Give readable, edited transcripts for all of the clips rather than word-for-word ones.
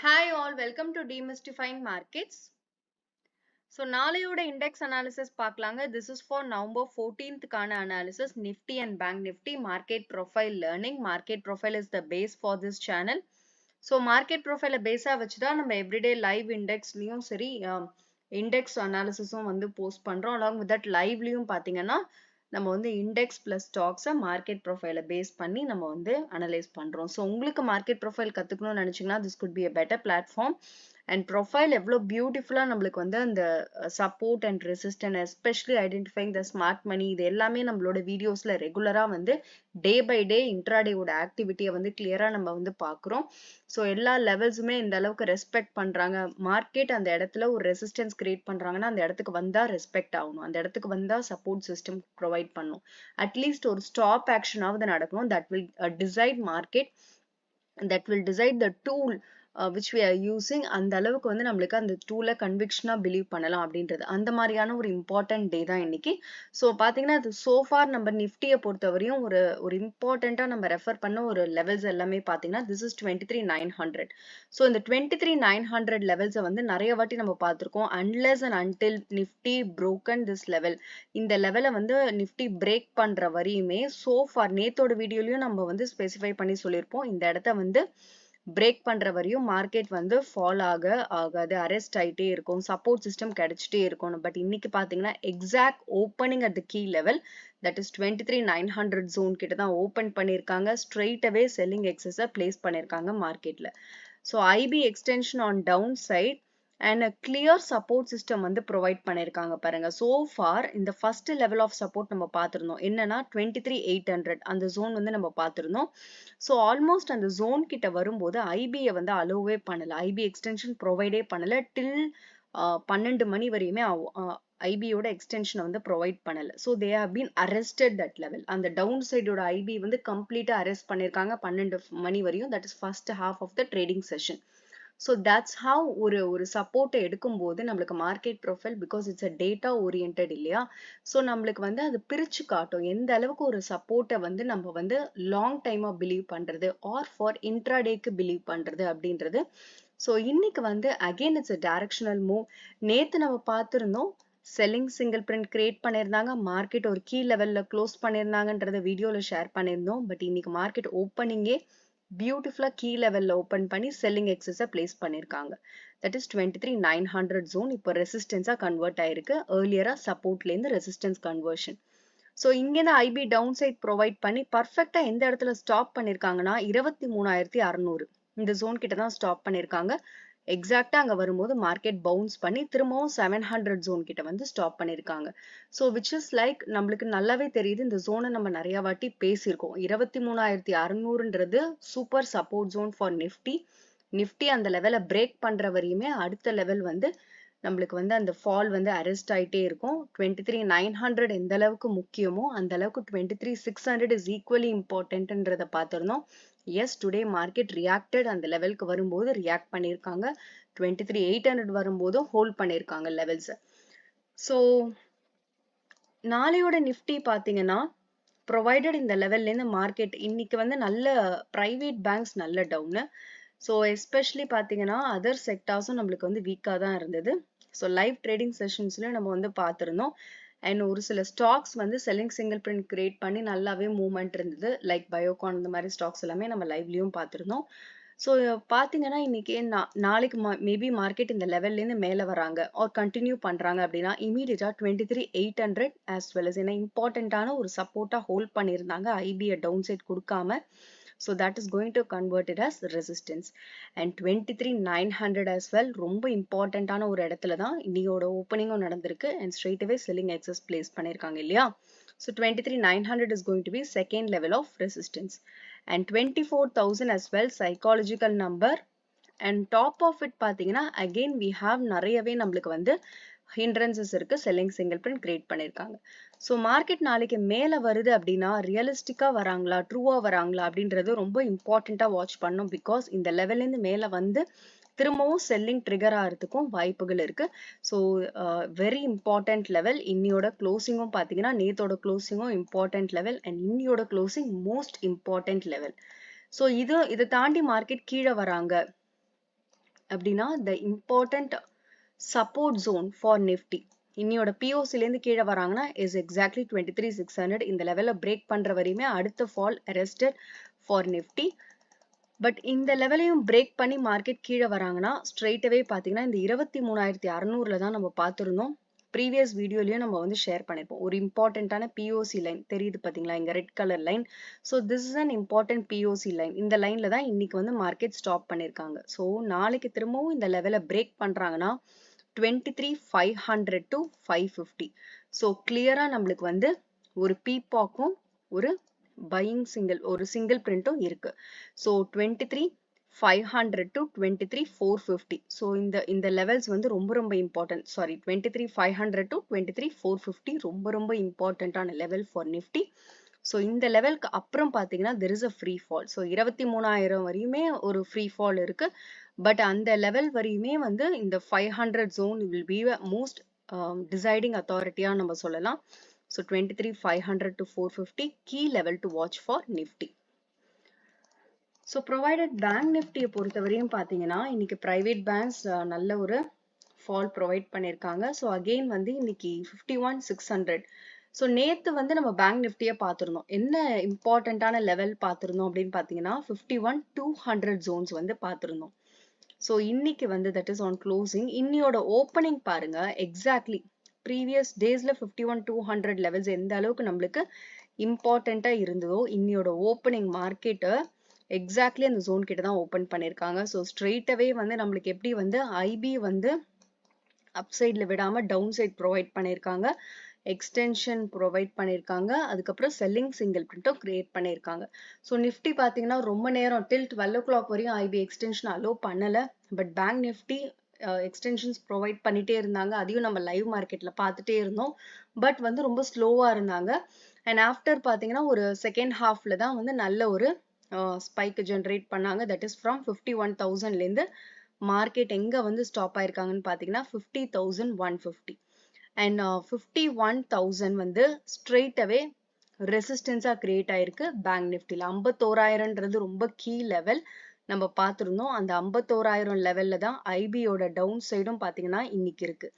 Hi all, welcome to Demystifying Markets. So நாளையோட index analysis பார்க்கலாங்க. This is for November 14th கான analysis, Nifty and Bank Nifty market profile learning. Market profile is the base for this channel. So market profile base வச்சுதான் நம்ம everyday live indexலயும் சரி index analysisம் வந்து post பண்றோம். Along with that liveலயும் பார்த்தீங்கன்னா நம்ம வந்து index plus stocks market profile base பண்ணி நம்ம வந்து analyze பண்றோம். So உங்களுக்கு market profile கத்துக்கணும்னு நினைச்சீங்கன்னா this could be a better platform. And profile எவ்வளோ பியூட்டிஃபுல்லா நம்மளுக்கு வந்து அந்த support and resistance, especially identifying the smart money, இது எல்லாமே நம்மளோட வீடியோஸ்ல ரெகுலரா வந்து day by day intraday ஓட ஆக்டிவிட்டியை வந்து கிளியரா நம்ம வந்து பார்க்குறோம். ஸோ எல்லா லெவல்ஸுமே இந்த அளவுக்கு ரெஸ்பெக்ட் பண்றாங்க. மார்க்கெட் அந்த இடத்துல ஒரு ரெசிஸ்டன்ஸ் கிரியேட் பண்றாங்கன்னா அந்த இடத்துக்கு வந்தா ரெஸ்பெக்ட் ஆகணும், அந்த இடத்துக்கு வந்தா சப்போர்ட் சிஸ்டம் ப்ரொவைட் பண்ணும். அட்லீஸ்ட் ஒரு ஸ்டாப் ஆக்ஷனாவது நடக்கணும். That will decide market, that will decide the tool which we are using. அந்த அளவுக்கு வந்து நம்மளுக்கு அந்த டூலை கன்விக்ஷனா பிலீவ் பண்ணலாம் அப்படின்றது அந்த மாதிரியான ஒரு இம்பார்ட்டன்ட் டே தான் இன்னைக்கு. ஸோ பார்த்தீங்கன்னா அது சோஃபார் நம்ம நிஃப்டியை பொறுத்தவரையும் ஒரு இம்பார்ட்டண்ட்டாக நம்ம ரெஃபர் பண்ண ஒரு லெவல்ஸ் எல்லாமே பார்த்தீங்கன்னா திஸ் இஸ் 23,900. ஸோ இந்த 23,900 லெவல்ஸை வந்து நிறைய வாட்டி நம்ம பார்த்துருக்கோம். Unless and until Nifty broken this level, இந்த லெவலை வந்து நிஃப்டி பிரேக் பண்ற வரையுமே சோஃபார் நேத்தோட வீடியோலயும் நம்ம வந்து ஸ்பெசிஃபை பண்ணி சொல்லியிருப்போம், இந்த இடத்த வந்து பிரேக் பண்ற வரையும் மார்க்கெட் வந்து ஃபால் ஆகாது, அரெஸ்ட் ஆயிட்டே இருக்கும், சப்போர்ட் சிஸ்டம் கிடைச்சிட்டே இருக்கும். பட் இன்னைக்கு பாத்தீங்கன்னா exact opening at the key level, that is 23,900 zone கிட்ட தான் ஓப்பன் பண்ணிருக்காங்க. Straight away selling excess place பண்ணிருக்காங்க மார்க்கெட்ல. So IP extension on down side and a clear support system வந்து ப்ரொவைட் பண்ணிருக்காங்க பாருங்க. so far இந்த ஃபர்ஸ்ட் லெவல் ஆஃப் சப்போர்ட் நம்ம பார்த்திருந்தோம், என்னன்னா 23,800 அந்த ஜோன் வந்து நம்ம பார்த்திருந்தோம். ஸோ ஆல்மோஸ்ட் அந்த ஜோன் கிட்ட வரும்போது ஐபியை வந்து அலோவே பண்ணல, ஐபி எக்ஸ்டென்ஷன் ப்ரொவைடே பண்ணல டில் 12 மணி வரையுமே ஐபியோட எக்ஸ்டென்ஷனை வந்து ப்ரொவைட் பண்ணல. So they have been arrested that level. அந்த டவுன் சைடோட ஐபி வந்து கம்ப்ளீட்டா அரெஸ்ட் பண்ணிருக்காங்க 12 மணி வரையும். That is first half of the trading session. So that's how ஒரு சப்போர்ட்டை எடுக்கும்போது நம்மளுக்கு market profile, because it's a data orient இல்லையா, ஸோ நம்மளுக்கு வந்து அது பிரிச்சு காட்டும் எந்த அளவுக்கு ஒரு சப்போர்ட்டை வந்து நம்ம வந்து லாங் டைமா பிலீவ் பண்றது ஆர் ஃபார் இன்ட்ராடேக்கு பிலீவ் பண்றது அப்படின்றது. ஸோ இன்னைக்கு வந்து again it's a directional move. நேத்து நம்ம பார்த்திருந்தோம் செல்லிங் சிங்கிள் பிரிண்ட் கிரியேட் பண்ணியிருந்தாங்க, மார்க்கெட் ஒரு கீ லெவல்ல க்ளோஸ் பண்ணியிருந்தாங்கன்றத வீடியோல ஷேர் பண்ணியிருந்தோம். பட் இன்னைக்கு மார்க்கெட் ஓப்பனிங்கே பியூட்டிஃபுல்லா கீ லெவல்ல ஓப்பன் பண்ணி செல்லிங் எக்ஸஸை பிளேஸ் பண்ணிருக்காங்க. தட் இஸ் 23,900 ஜோன் இப்போ ரெசிஸ்டன்ஸா கன்வெர்ட் ஆயிருக்கு. ஏர்லியரா சப்போர்ட்ல இருந்து ரெசிஸ்டன்ஸ் கன்வர்ஷன். ஸோ இங்கேருந்து ஐபி டவுன் சைட் ப்ரொவைட் பண்ணி பர்ஃபெக்டா எந்த இடத்துல ஸ்டாப் பண்ணிருக்காங்கன்னா 23,600 இந்த ஜோன் கிட்ட தான் ஸ்டாப் பண்ணிருக்காங்க. எக்ஸாக்டா அங்க வரும்போது மார்க்கெட் பவுன்ஸ் பண்ணி திரும்பவும் 700 ஜோன் கிட்ட வந்து ஸ்டாப் பண்ணிருக்காங்க. ஸோ விச் இஸ் லைக் நம்மளுக்கு நல்லாவே தெரியுது, இந்த ஜோனை நம்ம நிறைய வாட்டி பேசியிருக்கோம். 23,600ன்றது super support zone for Nifty. Nifty அந்த லெவலை பிரேக் பண்ற வரையுமே அடுத்த லெவல் வந்து நம்மளுக்கு வந்து அந்த ஃபால் வந்து அரெஸ்ட் ஆயிட்டே இருக்கும். 23,900 எந்த அளவுக்கு முக்கியமோ அந்த அளவுக்கு 23,600 இஸ் ஈக்குவலி இம்பார்ட்டன்ட்ன்றத பார்த்திருந்தோம். எஸ், டுடே மார்க்கெட் ரியாக்டட், அந்த லெவலுக்கு வரும்போது ரியாக்ட் பண்ணியிருக்காங்க. 23,800 வரும்போதும் ஹோல்ட் பண்ணியிருக்காங்க லெவல்ஸ். ஸோ நாளையோட நிஃப்டி பார்த்தீங்கன்னா ப்ரொவைடட் இந்த லெவல்ல இருந்து மார்க்கெட் இன்னைக்கு வந்து நல்ல பிரைவேட் பேங்க்ஸ் நல்ல டவுனு. ஸோ எஸ்பெஷலி பார்த்தீங்கன்னா அதர் செக்டார்ஸும் நம்மளுக்கு வந்து வீக்காக தான் இருந்தது. ஸோ லைவ் ட்ரேடிங் செஷன்ஸ்லையும் நம்ம வந்து பார்த்துருந்தோம். அண்ட் ஒரு சில ஸ்டாக்ஸ் வந்து செல்லிங் சிங்கிள் பிரிண்ட் கிரியேட் பண்ணி நல்லாவே மூவ்மெண்ட் இருந்தது, லைக் பயோகான் இந்த மாதிரி ஸ்டாக்ஸ் எல்லாமே நம்ம லைவ்லயும் பார்த்துருந்தோம். ஸோ பார்த்தீங்கன்னா இன்னைக்கு நாளைக்கு மேபி மார்க்கெட் இந்த லெவல்லேருந்து மேலே வராங்க ஆர் கண்டினியூ பண்ணுறாங்க அப்படின்னா இமீடியட்டா 23,800 ஆஸ் வெல் அஸ் என்ன இம்பார்ட்டண்ட்டான ஒரு சப்போர்ட்டா ஹோல்ட் பண்ணியிருந்தாங்க ஐபிஐ டவுன் சைட் கொடுக்காம. So that is going to convert it as resistance. And 23,900 as well ரொம்ப இம்பார்ட்டண்ட்டான ஒரு இடத்துல தான் இன்னையோட ஓப்பனிங்கும் நடந்திருக்கு. and straight away selling excess place பண்ணிருக்காங்க இல்லையா. So 23,900 is going to be second level of resistance. And 24,000 as well psychological number. And top of it பார்த்தீங்கன்னா again we have நிறையவே நம்மளுக்கு வந்து hindrances இருக்கு, செல்லிங் சிங்கிள் பிரிண்ட் கிரியேட் பண்ணிருக்காங்க. So market நாளைக்கு மேல வருது அப்படின்னா ரியலிஸ்டிக்கா வராங்களா ட்ரூவா வராங்களா அப்படின்றது ரொம்ப இம்பார்ட்டண்டா வாட்ச் பண்ணும். பிகாஸ் இந்த லெவல்ல இருந்து மேல வந்து திரும்பவும் செல்லிங் ட்ரிகர் ஆகிறதுக்கும் வாய்ப்புகள் இருக்கு. So very important level. இன்னியோட க்ளோசிங்கும் பார்த்தீங்கன்னா நேத்தோட க்ளோசிங்கும் இம்பார்ட்டன்ட் லெவல் அண்ட் இன்னியோட closing most important level. So இதை தாண்டி மார்க்கெட் கீழே வராங்க அப்படின்னா the important support zone for nifty இன்னியோட POC இருந்து கீழே வராங்கன்னா is exactly 23,600 இந்த லெவல்ல பிரேக் பண்ற வரையுமே அடுத்த fall arrested for nifty but இந்த லெவலையும் பிரேக் பண்ணி மார்க்கெட் கீழே வராங்கன்னா ஸ்ட்ரெயிட்டவே பாத்தீங்கன்னா இந்த 23,600ல தான் நம்ம பார்த்திருந்தோம். ப்ரீவியஸ் வீடியோலயும் நம்ம வந்து ஷேர் பண்ணிருப்போம். ஒரு இம்பார்ட்டன்டான POC லைன் தெரியுது பாத்தீங்களா, இங்க red colour line. So this is an important POC line. இந்த லைன்ல தான் இன்னைக்கு வந்து மார்க்கெட் ஸ்டாப் பண்ணிருக்காங்க. ஸோ நாளைக்கு திரும்பவும் இந்த லெவலை பிரேக் பண்றாங்கன்னா 23,500 to 550. ஸோ கிளியரா நம்மளுக்கு வந்து ஒரு பீபாக்கும் ஒரு பையிங் ஒரு சிங்கிள் பிரிண்ட்டும் இருக்கு. So 23,500 to 23,450. ஸோ இந்த லெவல்ஸ் வந்து ரொம்ப இம்பார்ட்டன்ட். சாரி 23,500 to 23,450 ரொம்ப இம்பார்ட்டன்டான லெவல் ஃபார் நிஃப்டி. ஸோ இந்த லெவலுக்கு அப்புறம் பார்த்தீங்கன்னா there is a free fall. So 23,000 வரையுமே ஒரு ஃப்ரீ ஃபால் இருக்கு. பட் அந்த லெவல் வரையுமே வந்து இந்த 500 zone will be most deciding authority-ஆ நம்ம சொல்லலாம். So 23,500 to 450 key level to watch for Nifty. So provided bank Nifty பொறுத்தவரையும் பாத்தீங்கன்னா இன்னைக்கு private banks நல்ல ஒரு fall provide பண்ணிருக்காங்க. So again வந்து இன்னைக்கு 51,600. So நேத்து வந்து நம்ம bank Nifty பார்த்திருந்தோம். என்ன இம்பார்ட்டன்டான லெவல் பார்த்திருந்தோம் அப்படின்னு பாத்தீங்கன்னா 51,200 zones வந்து பார்த்திருந்தோம். So இன்னைக்கு வந்து that is on closing. இன்னியோட opening பாருங்க exactly previous daysல 51,200 levels எந்த அளவுக்கு நம்மளுக்கு இம்பார்ட்டண்டா இருந்ததோ இன்னியோட ஓப்பனிங் மார்க்கெட்டை எக்ஸாக்ட்லி அந்த ஜோன் கிட்ட தான் ஓப்பன் பண்ணிருக்காங்க. ஸோ ஸ்ட்ரெயிட்டவே வந்து நம்மளுக்கு எப்படி வந்து ஐபி வந்து அப்சைட்ல விடாம டவுன் சைட் ப்ரொவைட் பண்ணிருக்காங்க, எக்ஸ்டென்ஷன் ப்ரொவைட் பண்ணிருக்காங்க, அதுக்கப்புறம் செல்லிங் சிங்கிள் பிரிண்ட்டும் கிரியேட் பண்ணிருக்காங்க. ஸோ நிஃப்டி பாத்தீங்கன்னா ரொம்ப நேரம் டில் 12 o'clock வரையும் ஐபி எக்ஸ்டென்ஷன் அலோவ் பண்ணல. But bank Nifty extensions provide பண்ணிட்டே இருந்தாங்க. அதையும் நம்ம லைவ் மார்க்கெட்ல பார்த்துட்டே இருந்தோம். பட் வந்து ரொம்ப ஸ்லோவா இருந்தாங்க. அண்ட் ஆஃப்டர் பாத்தீங்கன்னா ஒரு செகண்ட் ஹாஃப்ல தான் வந்து நல்ல ஒரு ஸ்பைக் ஜென்ரேட் பண்ணாங்க. தட் இஸ் ஃப்ரம் 51,000ல இருந்து மார்க்கெட் எங்க வந்து ஸ்டாப் ஆயிருக்காங்கன்னு பாத்தீங்கன்னா 50,150. அண்ட் 51,000 வந்து ஸ்ட்ரெயிட்டவே ரெசிஸ்டன்ஸா கிரியேட் ஆயிருக்கு பேங்க் நிஃப்டில. 51,000ன்றது ரொம்ப கீ லெவல் நம்ம பார்த்திருந்தோம். அந்த 51,000 லெவல்ல தான் ஐபியோட டவுன் சைடும் பாத்தீங்கன்னா இன்னைக்கு இருக்கு.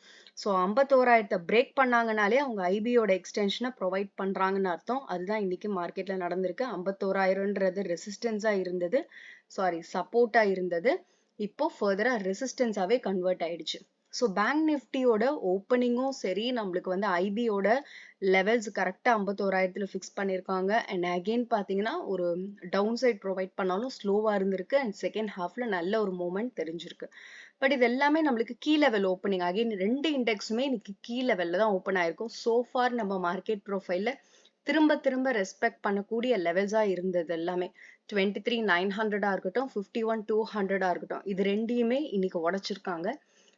ஸோ 51,000 பிரேக் பண்ணாங்கனாலே அவங்க ஐபியோட எக்ஸ்டென்ஷனை ப்ரொவைட் பண்றாங்கன்னு அர்த்தம். அதுதான் இன்னைக்கு மார்க்கெட்ல நடந்திருக்கு. 51,000ன்றது ரெசிஸ்டன்ஸா இருந்தது, சாரி சப்போர்ட்டா இருந்தது, இப்போ ஃபர்தரா ரெசிஸ்டன்ஸாவே கன்வெர்ட் ஆயிடுச்சு. ஸோ பேங்க் நிஃப்டியோட ஓப்பனிங்கும் சரி, நம்மளுக்கு வந்து ஐபியோட லெவல்ஸ் கரெக்டா 51,000ல ஃபிக்ஸ் பண்ணிருக்காங்க. அண்ட் அகெயின் பாத்தீங்கன்னா ஒரு டவுன் சைட் ப்ரொவைட் பண்ணாலும் ஸ்லோவா இருந்திருக்கு. அண்ட் செகண்ட் ஹாஃப்ல நல்ல ஒரு மூவ்மெண்ட் தெரிஞ்சிருக்கு. பட் இது எல்லாமே நம்மளுக்கு கீ லெவல் ஓப்பனிங். அகெயின் ரெண்டு இண்டெக்ஸுமே இன்னைக்கு கீ லெவல்ல தான் ஓப்பன் ஆயிருக்கும். சோஃபார் நம்ம மார்க்கெட் ப்ரொஃபைல்ல திரும்ப ரெஸ்பெக்ட் பண்ணக்கூடிய லெவல்ஸா இருந்தது எல்லாமே 23,900 இருக்கட்டும், 51,200 இருக்கட்டும், இது ரெண்டையுமே இன்னைக்கு உடைச்சிருக்காங்க.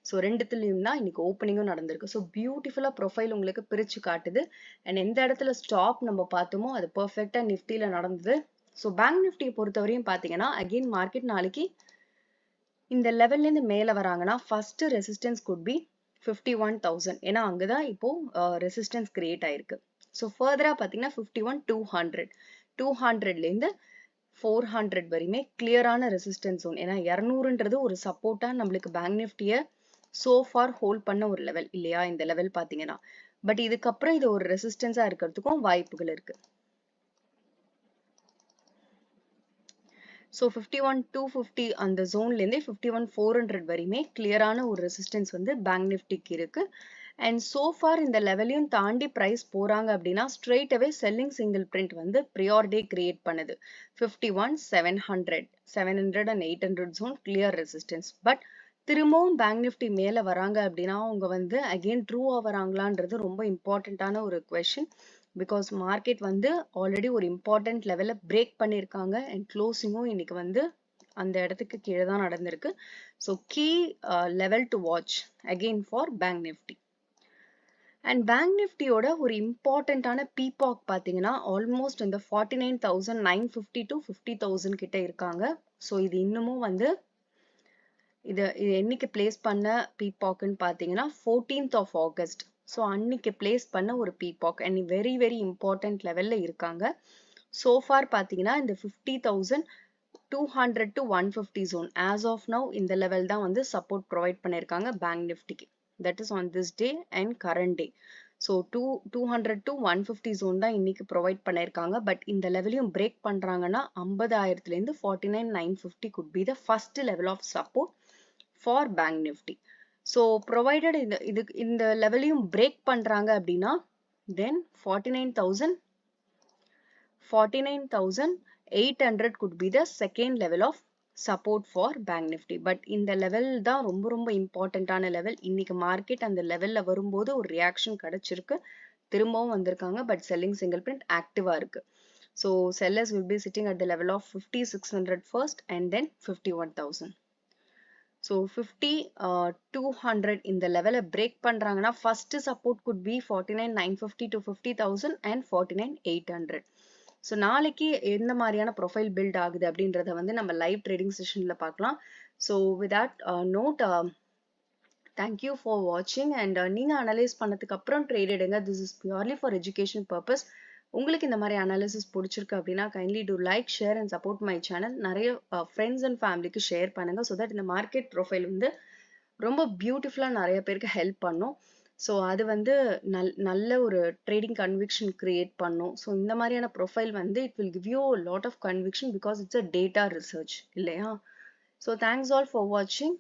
ஸோ ரெண்டுத்துலயும் தான் இன்னைக்கு ஓப்பனிங்கும் நடந்திருக்கு. ஸோ பியூட்டிஃபுல்லா ப்ரொஃபைல் உங்களுக்கு பிரிச்சு காட்டுது. அண்ட் எந்த இடத்துல ஸ்டாப் நம்ம பார்த்தோமோ அது பெர்ஃபெக்டா நிஃப்டில நடந்தது. ஸோ பேங்க் நிஃப்டியை பொறுத்தவரையும் பாத்தீங்கன்னா அகெயின் மார்க்கெட் நாளைக்கு இந்த லெவல்ல இருந்து மேல வராங்கன்னா ஃபர்ஸ்ட் ரெசிஸ்டன்ஸ் குட் பி 51,000. ஏன்னா அங்கதான் இப்போ ரெசிஸ்டன்ஸ் கிரியேட் ஆயிருக்கு. ஸோ ஃபர்தரா பாத்தீங்கன்னா 51,200, 200ல இருந்து 400 வரையுமே கிளியரான ரெசிஸ்டன்ஸ் ஜோன். ஏன்னா 200ன்றது ஒரு சப்போர்ட்டா நம்மளுக்கு பேங்க் நிஃப்டியை சோஃபார் ஹோல்ட் பண்ண ஒரு லெவல் இல்லையா இந்த லெவல் பாத்தீங்கன்னா. பட் இதுக்கப்புறம் இது ஒரு ரெசிஸ்டன்ஸா இருக்கிறதுக்கும் வாய்ப்புகள் இருக்கு. ஸோ 51,250 அந்த ஜோன்ல இருந்தே 51,400 வரையுமே கிளியரான ஒரு ரெசிஸ்டன்ஸ் வந்து பேங்க் நிஃப்டிக்கு இருக்கு. அண்ட் சோஃபார் இந்த லெவலையும் தாண்டி பிரைஸ் போறாங்க அப்படின்னா ஸ்ட்ரெயிட்டவே செல்லிங் சிங்கிள் பிரிண்ட் வந்து ப்ரியாரிட்டி கிரியேட் பண்ணுது. 51,700, 700 and 800 zone clear resistance. But திரும்பவும் பேங்க் நிஃப்டி மேல வராங்க அப்படின்னா அவங்க வந்து அகெயின் ட்ரூவா வராங்களான்றது ரொம்ப இம்பார்ட்டன்டான ஒரு கொஸ்டின். பிகாஸ் மார்க்கெட் வந்து ஆல்ரெடி ஒரு இம்பார்ட்டன்ட் லெவல்ல பிரேக் பண்ணிருக்காங்க. அண்ட் க்ளோசிங்கும் இன்னைக்கு வந்து அந்த இடத்துக்கு கீழே தான் நடந்திருக்கு. So key level to watch again for bank Nifty. And bank நிஃப்டியோட ஒரு இம்பார்ட்டன்டான பீபாக் பாத்தீங்கன்னா ஆல்மோஸ்ட் இந்த 49,950 to 50,000 கிட்ட இருக்காங்க. ஸோ இது இன்னமும் வந்து இது என்னைக்கு பிளேஸ் பண்ண பீபாக்னு பாத்தீங்கன்னா 14th of August. ஸோ அன்னைக்கு பிளேஸ் பண்ண ஒரு பீபாக் அண்ட் வெரி இம்பார்ட்டன்ட் லெவல்ல இருக்காங்க. சோஃபார் பாத்தீங்கன்னா இந்த 50,000 200 to 150 zone as of now இந்த level தான் வந்து support provide பண்ணிருக்காங்க bank nifty that is on this day and current day. So 200 to 150 zone தான் இன்னைக்கு provide பண்ணிருக்காங்க. But இந்த லெவலையும் break பண்றாங்கன்னா 50,000ல இருந்து 49,950 could be the first level of support for bank nifty. So provided இந்த லெவலையும் break பண்றாங்க அப்படின்னா then 49,800 could be the second level of support for bank nifty. But இந்த level தான் ரொம்ப இம்பார்ட்டன்டான level. இன்னைக்கு மார்க்கெட் அந்த லெவல்ல வரும்போது ஒரு ரியாக்ஷன் கிடைச்சிருக்கு, திரும்பவும் வந்திருக்காங்க. பட் செல்லிங் சிங்கிள் பிரிண்ட் ஆக்டிவா இருக்கு. So sellers will be sitting at the level of 50,600 first and then 51,000. So 50,200 இந்த லெவலை பிரேக் பண்றாங்கன்னா first support could be 49,950 to 50,000 and 49,800. So நாளைக்கு எந்த மாதிரியான ப்ரொஃபைல் பில்ட் ஆகுது அப்படின்றத வந்து நம்ம லைவ் ட்ரேடிங் செஷன்ல பார்க்கலாம். So with that note thank you for வாட்சிங் அண்ட் நீங்க அனலைஸ் பண்ணதுக்கு அப்புறம் ட்ரேட் எடுங்க. This is purely for education purpose. உங்களுக்கு இந்த மாதிரி அனாலிசிஸ் பிடிச்சிருக்கு அப்படின்னா kindly to like, share and support my channel. நிறைய ஃப்ரெண்ட்ஸ் அண்ட் ஃபேமிலிக்கு ஷேர் பண்ணுங்க. ஸோ தட் இந்த மார்க்கெட் ப்ரொஃபைல் வந்து ரொம்ப பியூட்டிஃபுல்லாக நிறைய பேருக்கு ஹெல்ப் பண்ணும். ஸோ அது வந்து நல்ல ஒரு ட்ரேடிங் கன்விக்ஷன் கிரியேட் பண்ணும். ஸோ இந்த மாதிரியான ப்ரொஃபைல் வந்து it will give you lot of conviction because it's a data research இல்லையா? ஸோ தேங்க்ஸ் ஆல் ஃபார் வாட்சிங்.